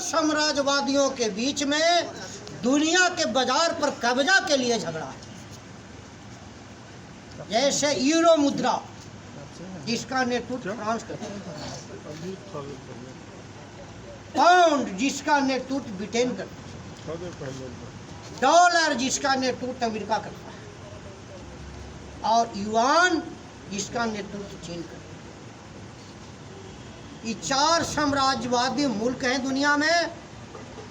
साम्राज्यवादियों के बीच में दुनिया के बाजार पर कब्जा के लिए झगड़ा है। जैसे यूरो मुद्रा, जिसका नेतृत्व फ्रांस करता है, पाउंड जिसका नेतृत्व ब्रिटेन करता है, डॉलर जिसका नेतृत्व अमेरिका करता है, और युआन जिसका नेतृत्व चीन करता है। ये चार साम्राज्यवादी मुल्क हैं दुनिया में।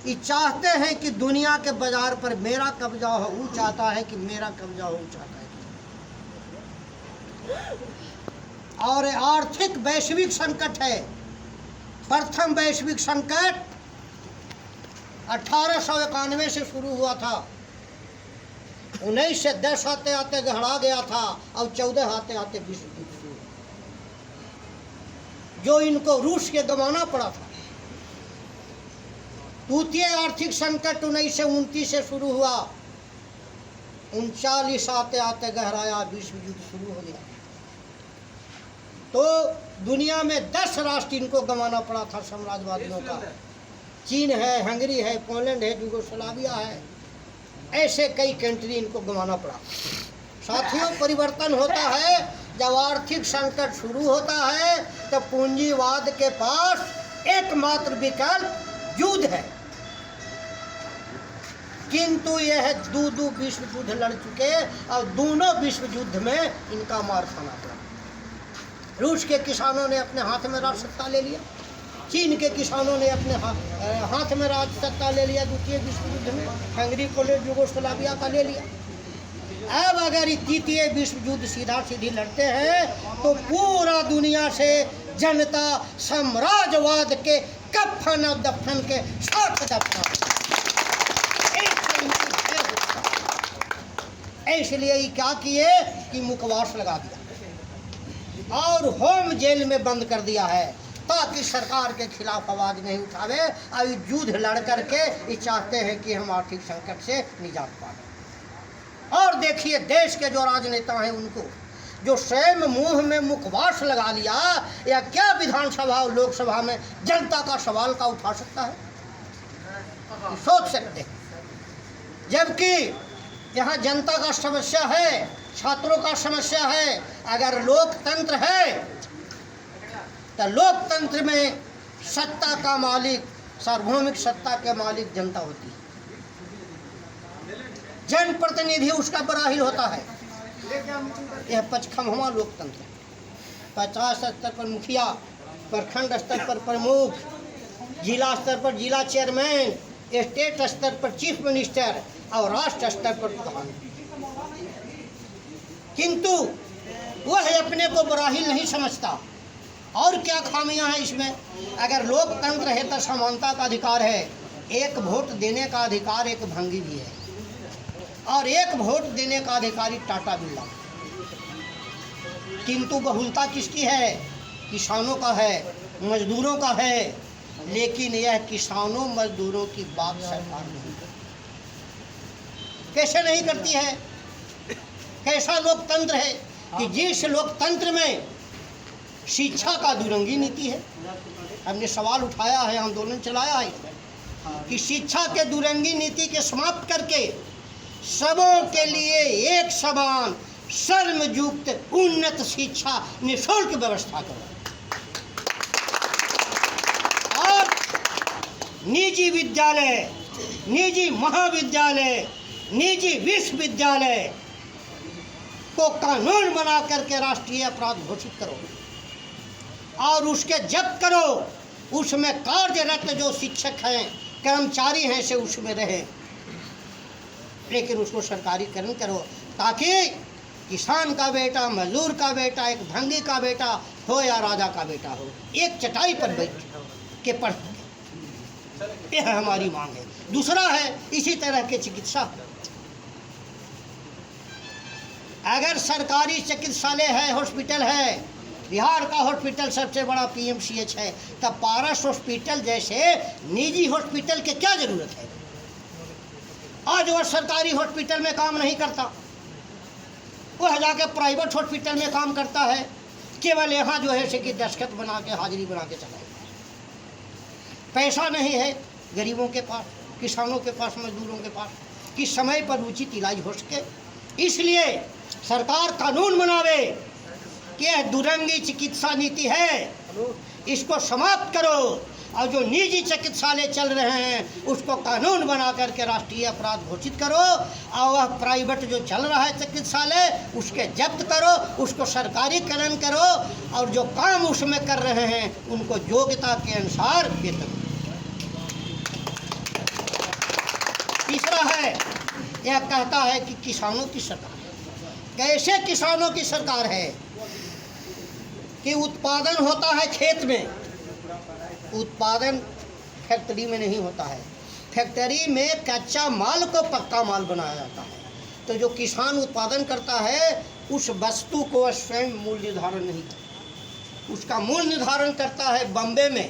ये चाहते हैं कि दुनिया के बाजार पर मेरा कब्जा हो, वो चाहता है कि मेरा कब्जा हो, वो चाहता है कि। और आर्थिक वैश्विक संकट है। प्रथम वैश्विक संकट 1891 से शुरू हुआ था, 19 से 10 आते आते गहरा गया था, और 14 आते आते विश्व युद्ध शुरू हुआ, जो इनको रूस के गंवाना पड़ा था। द्वितीय आर्थिक संकट 1929 से शुरू हुआ, 39 आते आते गहराया, विश्व युद्ध शुरू हो गया। तो दुनिया में 10 राष्ट्र इनको गंवाना पड़ा था साम्राज्यवादियों का। चीन है, हंगरी है, पोलैंड है, यूगोस्लाविया है, ऐसे कई कंट्री इनको गंवाना पड़ा। साथियों, परिवर्तन होता है जब आर्थिक संकट शुरू होता है, तो पूंजीवाद के पास एकमात्र विकल्प युद्ध है। किंतु यह दो विश्व युद्ध लड़ चुके, और दोनों विश्व युद्ध में इनका मार खाना पड़ा। रूस के किसानों ने अपने हाथ में राज सत्ता ले लिया, चीन के किसानों ने अपने हाथ में राज सत्ता ले लिया द्वितीय विश्व युद्ध में, हंगरी, पोलैंड, यूगोस्लाविया का ले लिया। अब अगर तृतीय विश्व युद्ध सीधा सीधी लड़ते हैं तो पूरा दुनिया से जनता साम्राज्यवाद के कफन और दफन के साथ दफना। इसलिए ये क्या किए कि मुखवास लगा दिया और होम जेल में बंद कर दिया है, ताकि सरकार के खिलाफ आवाज नहीं उठावे। और युद्ध लड़ करके ये चाहते हैं कि हम आर्थिक संकट से निजात पाएं। और देखिए, देश के जो राजनेता हैं उनको, जो स्वयं मुंह में मुखवास लगा लिया, या क्या विधानसभा और लोकसभा में जनता का सवाल का उठा सकता है? सोच सकते हैं। जबकि यहाँ जनता का समस्या है, छात्रों का समस्या है। अगर लोकतंत्र है तो लोकतंत्र में सत्ता का मालिक, सार्वभौमिक सत्ता के मालिक जनता होती है। जनप्रतिनिधि उसका बराही होता है। यह पचखमवा लोकतंत्र है। 50 स्तर पर मुखिया, प्रखंड स्तर पर प्रमुख, जिला स्तर पर जिला चेयरमैन, स्टेट स्तर पर चीफ मिनिस्टर, और राष्ट्र स्तर पर प्रधान। किंतु वह अपने को बराही नहीं समझता। और क्या खामियां हैं इसमें? अगर लोकतंत्र है तो समानता का अधिकार है, एक वोट देने का अधिकार एक भंगी भी है, और एक वोट देने का अधिकारी टाटा बिरला। किंतु बहुलता किसकी है? किसानों का है, मजदूरों का है। लेकिन यह किसानों मजदूरों की बात सरकार नहीं करती। कैसे नहीं करती है? कैसा लोकतंत्र है कि जिस लोकतंत्र में शिक्षा का दुरंगी नीति है। हमने सवाल उठाया है, आंदोलन चलाया है कि शिक्षा के दुरंगी नीति के समाप्त करके सबों के लिए एक समान सर्वयुक्त उन्नत शिक्षा निःशुल्क व्यवस्था करो, और निजी विद्यालय, निजी महाविद्यालय, निजी विश्वविद्यालय को कानून बना करके राष्ट्रीय अपराध घोषित करो, और उसके जब्त करो। उसमें कार्यरत जो शिक्षक हैं, कर्मचारी हैं, से उसमें रहे, लेकिन उसको सरकारीकरण करो, ताकि किसान का बेटा, मजदूर का बेटा, एक भंगी का बेटा हो या राजा का बेटा हो, एक चटाई पर बैठ के पढ़ सके। यह हमारी मांग है। दूसरा है इसी तरह के चिकित्सा। अगर सरकारी चिकित्सालय है, हॉस्पिटल है, बिहार का हॉस्पिटल सबसे बड़ा PMCH है, तब पारस हॉस्पिटल जैसे निजी हॉस्पिटल के क्या जरूरत है? आज वह सरकारी हॉस्पिटल में काम नहीं करता, वह जाके प्राइवेट हॉस्पिटल में काम करता है। केवल यहाँ जो है कि दस्तखत बना के, हाजिरी बना के चला। पैसा नहीं है गरीबों के पास, किसानों के पास, मजदूरों के पास, कि समय पर उचित इलाज हो सके। इसलिए सरकार कानून बनावे कि यह दुरंगी चिकित्सा नीति है, इसको समाप्त करो, और जो निजी चिकित्सालय चल रहे हैं उसको कानून बना करके राष्ट्रीय अपराध घोषित करो, और वह प्राइवेट जो चल रहा है चिकित्सालय उसके जब्त करो, उसको सरकारीकरण करो, और जो काम उसमें कर रहे हैं उनको योग्यता के अनुसार वेतन। तीसरा है, यह कहता है कि किसानों की सरकार। कैसे किसानों की सरकार है कि उत्पादन होता है खेत में, उत्पादन फैक्ट्री में नहीं होता है। फैक्ट्री में कच्चा माल को पक्का माल बनाया जाता है। तो जो किसान उत्पादन करता है उस वस्तु को स्वयं मूल्य निर्धारण नहीं करता, उसका मूल्य निर्धारण करता है बम्बे में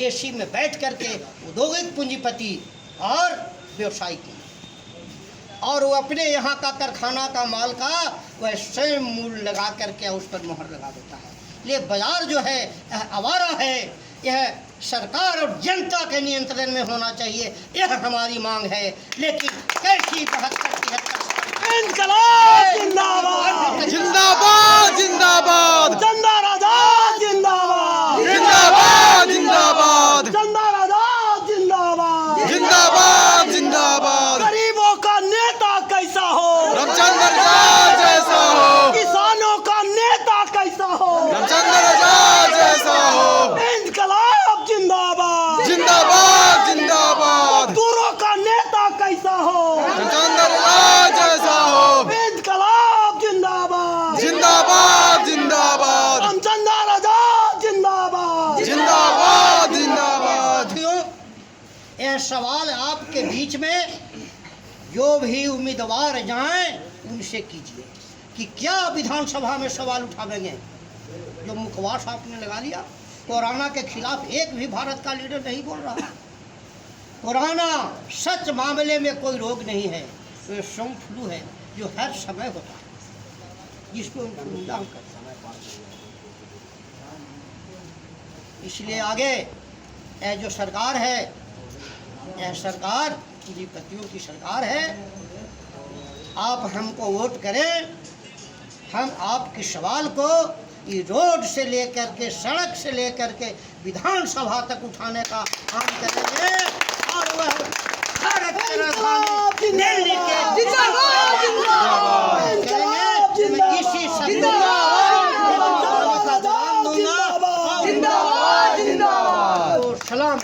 एसी में बैठ करके औद्योगिक पूंजीपति और व्यवसायी, और वो अपने यहाँ का कारखाना का माल का वह स्वयं मूल्य लगा करके उस पर मोहर लगा देता है। ये बाजार जो है यह आवारा है, यह सरकार और जनता के नियंत्रण में होना चाहिए, यह हमारी मांग है। लेकिन कैसी 72-73 इनकलाब जिंदाबाद जिंदाबाद जिंदाबाद चंदा राजा जिंदाबाद जिंदाबाद जिंदाबाद चंदा राजा जिंदाबाद जिंदाबाद जिंदाबाद। गरीबों का नेता कैसा हो, रामचंद्र राजा जैसा हो, किसानों का नेता कैसा हो, रामचंद्र राजा जैसा हो। इनकलाब जिंदाबाद जिंदाबाद जिंदाबाद। मजदूरों का नेता कैसा हो, रामचंद्र राजा जैसा हो। इनकलाब जिंदाबाद जिंदाबाद जिंदाबाद रामचंद्र राजा जिंदाबाद जिंदाबाद जिंदाबाद। साथियों, यह सवाल आपके बीच में जो भी उम्मीदवार जाएं उनसे कीजिए कि क्या विधानसभा में सवाल उठावेंगे। जो मुखवास आपने लगा लिया, कोरोना के खिलाफ एक भी भारत का लीडर नहीं बोल रहा। कोरोना सच मामले में कोई रोग नहीं है, तो ये स्वाइन फ्लू है जो हर समय होता है, जिसको हम कर समय पार कर। इसलिए आगे यह जो सरकार है, यह सरकार पूंजीपतियों की सरकार है। आप हमको वोट करें, हम आपके सवाल को ये रोड से लेकर के, सड़क से लेकर के विधानसभा तक उठाने का काम करेंगे, और वह भारत के राजधानी दिल्ली के करेंगे। मैं इसी शब्द का सलाम।